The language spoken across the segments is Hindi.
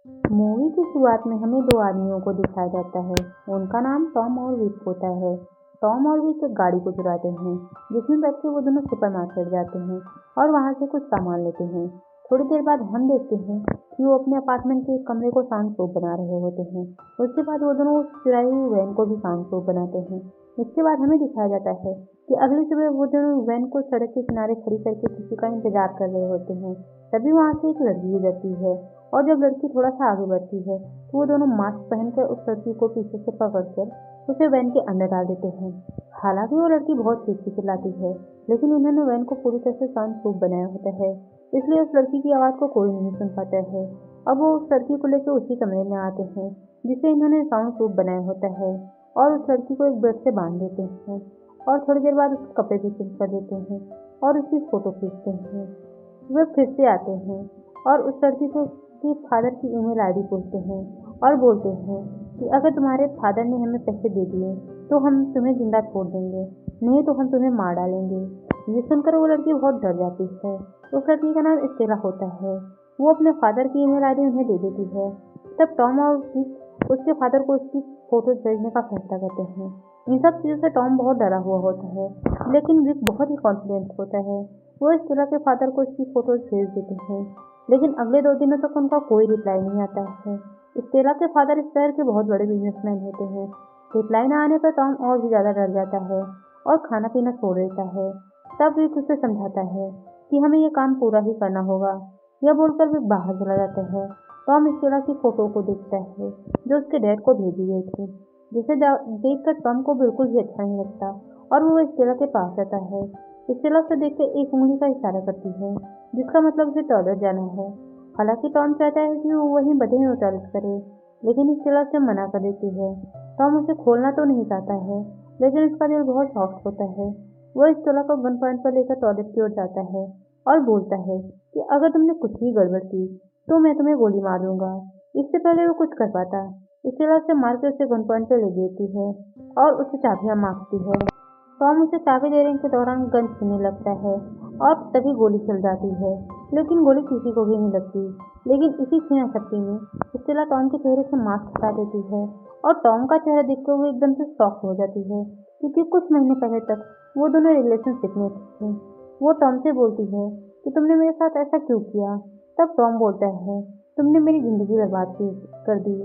मूवी की शुरुआत में हमें दो आदमियों को दिखाया जाता है। उनका नाम टॉम और विक होता है। टॉम और विक एक गाड़ी को चुराते हैं, जिसमें बैठ के वो दोनों सुपरमार्केट जाते हैं और वहां से कुछ सामान लेते हैं। थोड़ी देर बाद हम देखते हैं कि वो अपने अपार्टमेंट के एक कमरे को साउंड प्रूफ बना रहे होते हैं। उसके बाद वो दोनों उस चुराई हुई वैन को भी साउंड प्रूफ बनाते हैं। इसके बाद हमें दिखाया जाता है कि अगली सुबह वो दोनों वैन को सड़क के किनारे खड़ी करके किसी का इंतजार कर रहे होते हैं। तभी वहां से एक लड़की गुजरती है, और जब लड़की थोड़ा सा आगे बढ़ती है तो वो दोनों मास्क पहनकर उस लड़की को पीछे से पकड़कर उसे वैन के अंदर डाल देते हैं। हालांकि वो लड़की बहुत चीख चिल्लाती है, लेकिन उन्होंने वैन को पूरी तरह से साउंड प्रूफ बनाया होता है, इसलिए उस लड़की की आवाज़ को कोई नहीं सुन पाता है। अब वो उस लड़की को लेकर उसी कमरे में आते हैं जिसे इन्होंने साउंड प्रूफ बनाया होता है, और उस लड़की को एक बेड से बांध देते हैं और थोड़ी देर बाद उसके कपड़े भी चेंज कर देते हैं और उसकी फोटो खींचते हैं। वे फिर से आते हैं और उस लड़की को उसके फादर की ईमेल आईडी पूछते हैं और बोलते हैं कि अगर तुम्हारे फादर ने हमें पैसे दे दिए तो हम तुम्हें जिंदा छोड़ देंगे, नहीं तो हम तुम्हें मार डालेंगे। ये सुनकर वो लड़की बहुत डर जाती है। उस लड़की का नाम स्टेला होता है। वो अपने फादर की ईमेल आईडी उन्हें दे देती है। तब टॉम और विक उसके फादर को उसकी फोटोज भेजने का फैसला करते हैं। इन सब चीज़ों से टॉम बहुत डरा हुआ होता है, लेकिन विक बहुत ही कॉन्फिडेंट होता है। वो स्टेला के फादर को उसकी फोटोज भेज देते हैं, लेकिन अगले 2 दिनों तक उनका कोई रिप्लाई नहीं आता है। स्टेला के फादर इस शहर के बहुत बड़े बिजनेसमैन होते हैं। रिप्लाई न आने पर टॉम और भी ज़्यादा डर जाता है और खाना पीना छोड़ देता है। तब विक उसे समझाता है कि हमें ये काम पूरा ही करना होगा। यह बोलकर विक बाहर चला जाता है। टॉम स्टेला की फोटो को देखता है जो उसके डैड को भेजी गई थी, जिसे देखकर टॉम को बिल्कुल भी अच्छा नहीं लगता और वो स्टेला के पास जाता है। स्टेला उसे देखकर एक उंगली का इशारा करती है, जिसका मतलब उसे टॉयलेट जाना है। हालांकि टॉम चाहता है कि वो वहीं बदे में टॉयलेट करे, लेकिन स्टेला उसे मना कर देती है। टॉम उसे खोलना तो नहीं चाहता है, लेकिन उसका दिल बहुत सॉफ्ट होता है। वो स्टेला को गन पॉइंट पर लेकर टॉयलेट की ओर जाता है और बोलता है कि अगर तुमने कुछ भी गड़बड़ की तो मैं तुम्हें गोली मार दूंगा। इससे पहले वो कुछ कर पाता, स्टेला उसे मार के उसे गन पॉइंट पर ले देती है और उसे चाबियां मांगती है। टॉम उसे चाबी देने के दौरान गन छीनने लगता है और तभी गोली चल जाती है, लेकिन गोली किसी को भी नहीं लगती। लेकिन इसी छीना झपटी में स्टेला टॉम के चेहरे से मास्क हटा देती है और टॉम का चेहरा देखकर वो एकदम से शॉक हो जाती है, क्योंकि कुछ महीने पहले तक वो दोनों रिलेशनशिप में थे। वो टॉम से बोलती है कि तुमने मेरे साथ ऐसा क्यों किया। तब टॉम बोलता है, तुमने मेरी जिंदगी बर्बाद कर दी,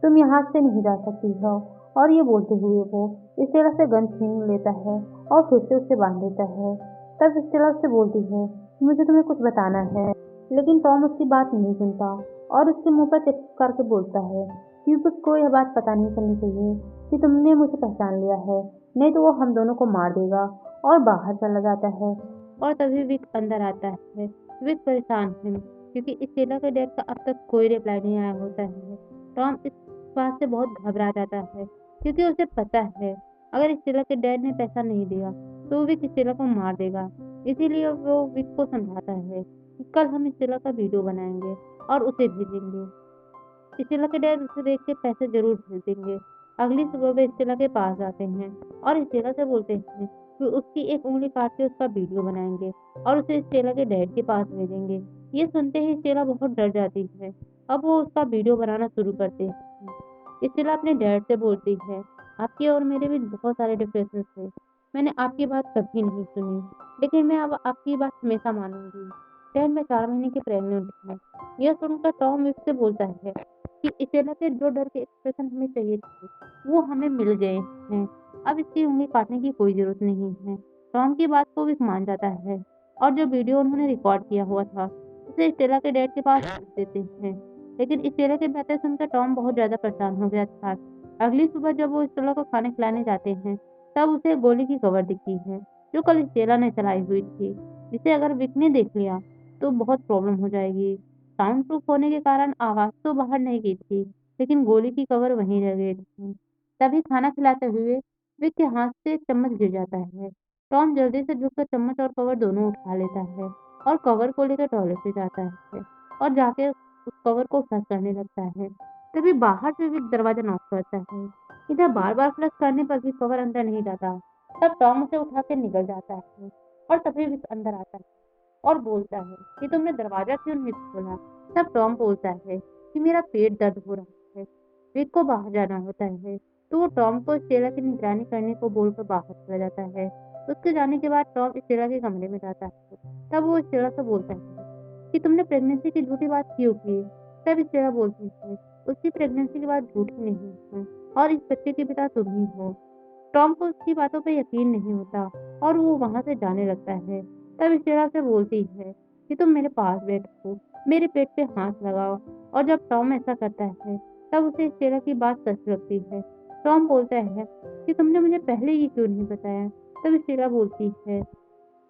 तुम यहाँ से नहीं जा सकती हो। और ये बोलते हुए वो स्टेला से गन छीन लेता है और फिर से उसे बांध देता है। तब स्टेला उससे बोलती है, मुझे तुम्हें कुछ बताना है, लेकिन टॉम उसकी बात नहीं सुनता और उसके मुंह पर चिपक करके बोलता है कि उसको यह बात पता नहीं चलनी चाहिए कि तुमने मुझे पहचान लिया है, नहीं तो वो हम दोनों को मार देगा, और बाहर चला जाता है। और तभी विक अंदर आता है। विक परेशान है क्योंकि स्टेला के डैड का अब तक कोई रिप्लाई नहीं आया होता है। टॉम इस बात से बहुत घबरा जाता है, क्योंकि उसे पता है अगर स्टेला के डैड ने पैसा नहीं दिया तो विक स्टेला को मार देगा। इसीलिए वो विक को समझाता है कि कल हम स्टेला का वीडियो बनाएंगे और उसे भेजेंगे। स्टेला के डैड उसे देख के पैसे जरूर भेज देंगे। अगली सुबह वे स्टेला के पास जाते हैं और स्टेला से बोलते हैं कि उसकी एक उंगली काट के उसका वीडियो बनाएंगे और उसे स्टेला के डैड के पास भेजेंगे। ये सुनते ही स्टेला बहुत डर जाती है। अब वो उसका वीडियो बनाना शुरू करते हैं। स्टेला अपने डैड से बोलती है, आपके और मेरे बीच बहुत सारे डिफरेंसेस थे, मैंने आपकी बात कभी नहीं सुनी, लेकिन मैं अब आपकी बात हमेशा मानूंगी। डैड, मैं 4 महीने की प्रेग्नेंट हूँ। यह सुनकर टॉम विक से बोलता है कि स्टेला के जो डर के एक्सप्रेशन हमें चाहिए थे वो हमें मिल गए हैं। अब इसकी उंगली काटने की कोई जरूरत नहीं है। टॉम की बात को विक मान जाता है और जो वीडियो उन्होंने रिकॉर्ड किया हुआ था उसे स्टेला के डैड के पास भेज देते हैं। लेकिन स्टेला की बातें सुनकर टॉम बहुत ज्यादा परेशान हो गया था। अगली सुबह जब वो स्टेला को खाने खिलाने जाते हैं तब उसे गोली की खबर दिखती है जो कल स्टेला ने चलाई हुई थी, जिसे अगर विक ने देख लिया तो बहुत प्रॉब्लम हो जाएगी। साउंड प्रूफ होने के कारण आवाज तो बाहर नहीं गई थी, लेकिन गोली की कवर वहीं रह गई थी। तभी खाना खिलाते हुए विक के हाथ से चम्मच गिर जाता है। टॉम जल्दी से झुककर चम्मच और कवर दोनों उठा लेता है और कवर को लेकर टॉयलेट पे जाता है और जाके उस कवर को फ्लश करने लगता है। तभी बाहर से विक दरवाजा नॉक करता है। इधर बार बार फ्लश करने पर भी कवर अंदर नहीं जाता। तब टॉम उसे उठा के निकल जाता है और तभी विक अंदर आता है और बोलता है कि तुमने दरवाजा क्यों नहीं खोला। तब टॉम बोलता है कि मेरा पेट दर्द हो रहा है। विक को बाहर जाना होता है, तो वो टॉम को स्टेला की निगरानी करने को बोलकर बाहर चला जाता है। उसके जाने के बाद टॉम स्टेला के कमरे में जाता है। तब वो स्टेला से बोलता है कि तुमने प्रेगनेंसी की झूठी बात क्यों की? तब स्टेला बोलती है, उसकी प्रेगनेंसी की बात झूठी नहीं है और इस बच्चे के पिता तुम ही हो। टॉम को उसकी बातों पर यकीन नहीं होता और वो वहां से जाने लगता है। तब स्टेला से बोलती है कि तुम मेरे पास बैठो, मेरे पेट पे हाथ लगाओ। और जब टॉम ऐसा करता है तब उसे स्टेला की बात सच लगती है। टॉम बोलता है कि तुमने मुझे पहले ये क्यों नहीं बताया? तब स्टेला बोलती है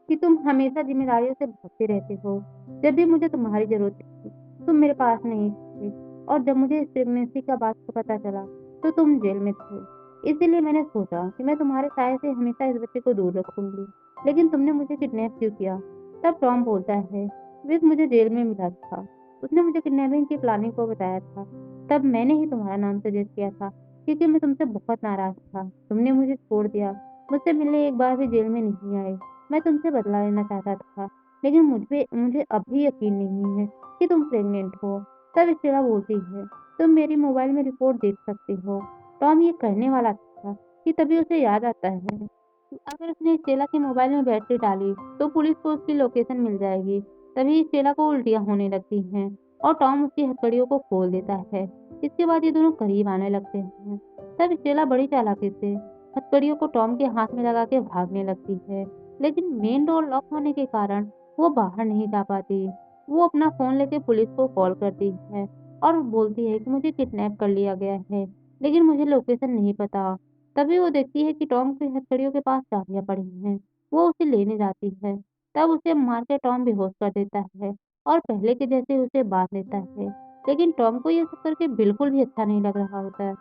कि तुम हमेशा जिम्मेदारियों से भागते रहते हो। जब भी मुझे तुम्हारी जरूरत थी तुम मेरे पास नहीं थे, और जब मुझे इस प्रेगनेंसी का बात का पता चला तो तुम जेल में थे। इसीलिए मैंने सोचा कि मैं तुम्हारे साय से हमेशा इस बच्चे को दूर रखूंगी। लेकिन तुमने मुझे किडनैप क्यों किया? तब टॉम बोलता है, विक मुझे जेल में मिला था, उसने मुझे किडनैपिंग की प्लानिंग को बताया था। तब मैंने ही तुम्हारा नाम सजेस्ट किया था, क्योंकि मैं तुमसे बहुत नाराज था। तुमने मुझे छोड़ दिया, मुझसे मिलने एक बार भी जेल में नहीं आए। मैं तुमसे बदला लेना चाहता था, लेकिन मुझे मुझे अभी यकीन नहीं है कि तुम प्रेग्नेंट हो। तब स्टेला बोलती है, तुम मेरी मोबाइल में रिपोर्ट देख सकते हो। टॉम ये करने वाला था कि तभी उसे याद आता है कि अगर उसने स्टेला के मोबाइल में बैटरी डाली तो पुलिस को उसकी लोकेशन मिल जाएगी। तभी स्टेला को उल्टियां होने लगती हैं और टॉम उसकी हथकड़ियों को खोल देता है। इसके बाद ये दोनों करीब आने लगते हैं। तब स्टेला बड़ी चालाकी से हथकड़ियों को टॉम के हाथ में लगा के भागने लगती है, लेकिन मेन डोर लॉक होने के कारण वो बाहर नहीं जा पाती। वो अपना फोन लेके पुलिस को कॉल करती है और बोलती है कि मुझे किडनैप कर लिया गया है, लेकिन मुझे लोकेशन नहीं पता। तभी वो देखती है कि टॉम की हथकड़ियों के पास चाबियां पड़ी हैं। वो उसे लेने जाती है। तब उसे मार के टॉम बेहोश कर देता है और पहले के जैसे उसे बांध देता है। लेकिन टॉम को ये सब करके बिल्कुल भी अच्छा नहीं लग रहा होता है।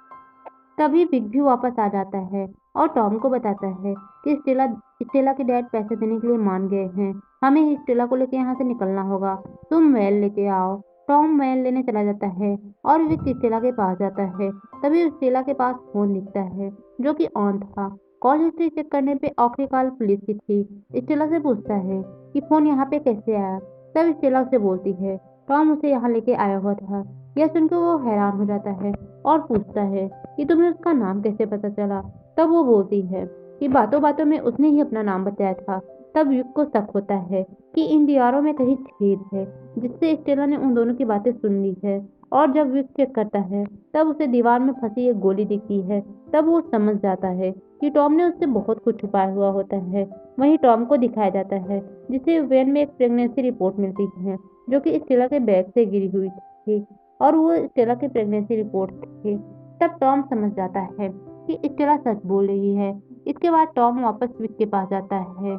तभी बिग भी वापस आ जाता है और टॉम को बताता है कि स्टेला स्टेला के डैड पैसे देने के लिए मान गए हैं। हमें ही स्टेला को लेके यहाँ से निकलना होगा। तुम वैन लेके आओ। टॉम वैन लेने चला जाता है और विक स्टेला के पास जाता है। तभी स्टेला के पास फोन दिखता है जो कि ऑन था। कॉल हिस्ट्री चेक करने पे आखिरी कॉल पुलिस की थी। स्टेला से पूछता है कि फोन यहाँ पे कैसे आया। तब स्टेला उसे बोलती है टॉम उसे यहाँ लेके आया हुआ था। यह सुनकर वो हैरान हो जाता है और पूछता है कि तुम्हें उसका नाम कैसे पता चला? तब वो बोलती है कि बातों बातों में उसने ही अपना नाम बताया था। तब युग को शक होता है कि इन दीवारों में कहीं छेद है, जिससे स्टेला ने उन दोनों की बातें सुन ली है। और जब युग चेक करता है तब उसे दीवार में फंसी एक गोली दिखती है। तब वो समझ जाता है कि टॉम ने उससे बहुत कुछ छुपाया हुआ होता है। वहीं टॉम को दिखाया जाता है जिसे वैन में एक प्रेगनेंसी रिपोर्ट मिलती है जो कि स्टेला के बैग से गिरी हुई थी और वो स्टेला की प्रेगनेंसी रिपोर्ट थी। तब टॉम समझ जाता है कि स्टेला सच बोल रही है। इसके बाद टॉम वापस विक के पास जाता है।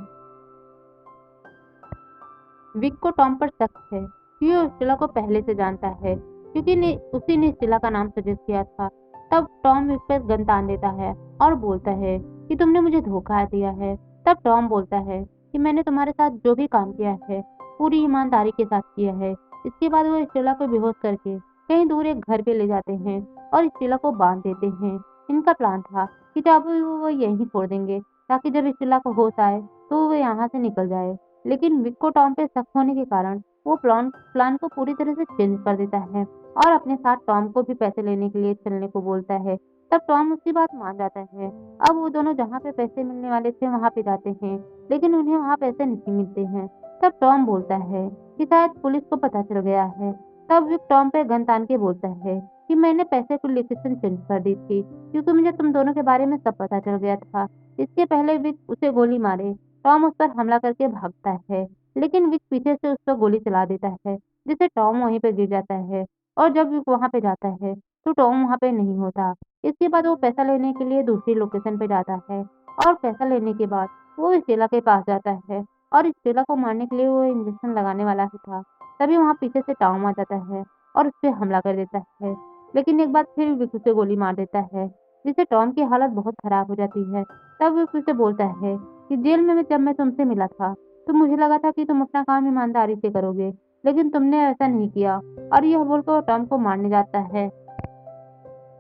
विक को टॉम पर शक है कि वो स्टेला को पहले से जानता है, क्योंकि उसी ने स्टेला का नाम सजेस्ट किया था। तब टॉम विक पर गन तान देता है और बोलता है कि तुमने मुझे धोखा दिया है। तब टॉम बोलता है कि मैंने तुम्हारे साथ जो भी काम किया है पूरी ईमानदारी के साथ किया है। इसके बाद वो स्टेला को बेहोश करके कहीं दूर एक घर पे ले जाते हैं और स्टेला को बांध देते हैं। इनका प्लान था कि जब वो यहीं छोड़ देंगे ताकि जब स्टेला को होश आए तो वो यहाँ से निकल जाए। लेकिन विक को टॉम पे शक होने के कारण वो प्लान प्लान को पूरी तरह से चेंज कर देता है और अपने साथ टॉम को भी पैसे लेने के लिए चलने को बोलता है। तब टॉम उसकी बात मान जाता है। अब वो दोनों जहाँ पे पैसे मिलने वाले थे वहाँ पे जाते हैं, लेकिन उन्हें वहाँ पैसे नहीं मिलते हैं। तब टॉम बोलता है कि शायद पुलिस को पता चल गया है। तब विक टॉम पे गन तान के बोलता है कि मैंने पैसे की लोकेशन चेंज कर दी थी, क्योंकि मुझे तुम दोनों के बारे में सब पता चल गया था। इसके पहले विक उसे गोली मारे टॉम उस पर हमला करके भागता है, लेकिन विक पीछे से उस पर गोली चला देता है, जिससे टॉम वहीं पर गिर जाता है। और जब विक वहां पे जाता है तो टॉम वहां पे नहीं होता। इसके बाद वो पैसा लेने के लिए दूसरी लोकेशन पे जाता है और पैसा लेने के बाद वो स्टेला के पास जाता है और स्टेला को मारने के लिए वो इंजेक्शन लगाने वाला ही था। तभी वहां पीछे से टॉम आ जाता है और उस पर हमला कर देता है, लेकिन एक बार फिर विक उसे गोली मार देता है, जिससे टॉम की हालत बहुत खराब हो जाती है। तब विक उसे बोलता है कि जेल में जब मैं तुमसे मिला था तो मुझे लगा था कि तुम अपना काम ईमानदारी से करोगे, लेकिन तुमने ऐसा नहीं किया। और यह बोलकर वो टॉम को मारने जाता है।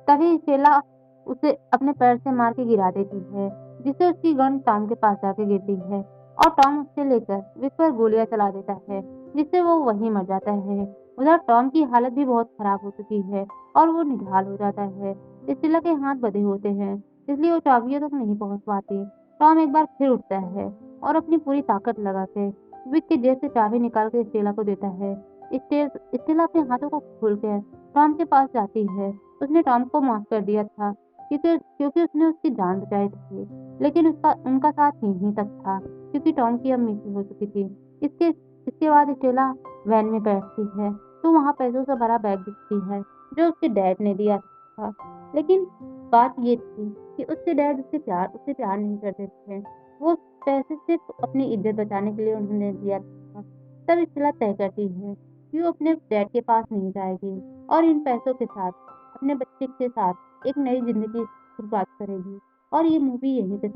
तभी स्टेला उसे अपने पैर से मार के गिरा देती है, जिससे उसकी गन टॉम के पास जाके गिरती है और टॉम उससे लेकर विक पर गोलियां चला देता है, जिससे वो वहीं मर जाता है। उधर टॉम की हालत भी बहुत खराब हो चुकी है और वो निढाल हो जाता है। स्टेला के हाथ बंधे होते हैं, इसलिए वो चाबियों तक नहीं पहुंच पाती। टॉम एक बार फिर उठता है और अपनी पूरी ताकत लगा के विक की जेब से चाबी निकाल के स्टेला को देता है। स्टेला अपने हाथों को खोलकर टॉम के पास जाती है। उसने टॉम को माफ कर दिया था क्योंकि क्योंकि उसने उसकी जान बचाई थी, लेकिन उसका उनका साथ यहीं तक था क्योंकि टॉम की अब मृत्यु हो चुकी थी। इसके इसके बाद स्टेला वैन में बैठती है तो वहाँ पैसों से भरा बैग दिखती है जो उसके डैड ने दिया था। लेकिन बात ये थी कि उसके डैड उससे प्यार नहीं करते थे। वो पैसे सिर्फ अपनी इज्जत बचाने के लिए उन्होंने दिया था। तब स्टेला तय करती है कि वो अपने डैड के पास नहीं जाएगी और इन पैसों के साथ अपने बच्चे के साथ एक नई जिंदगी की शुरुआत करेगी। और ये मूवी यहीं पे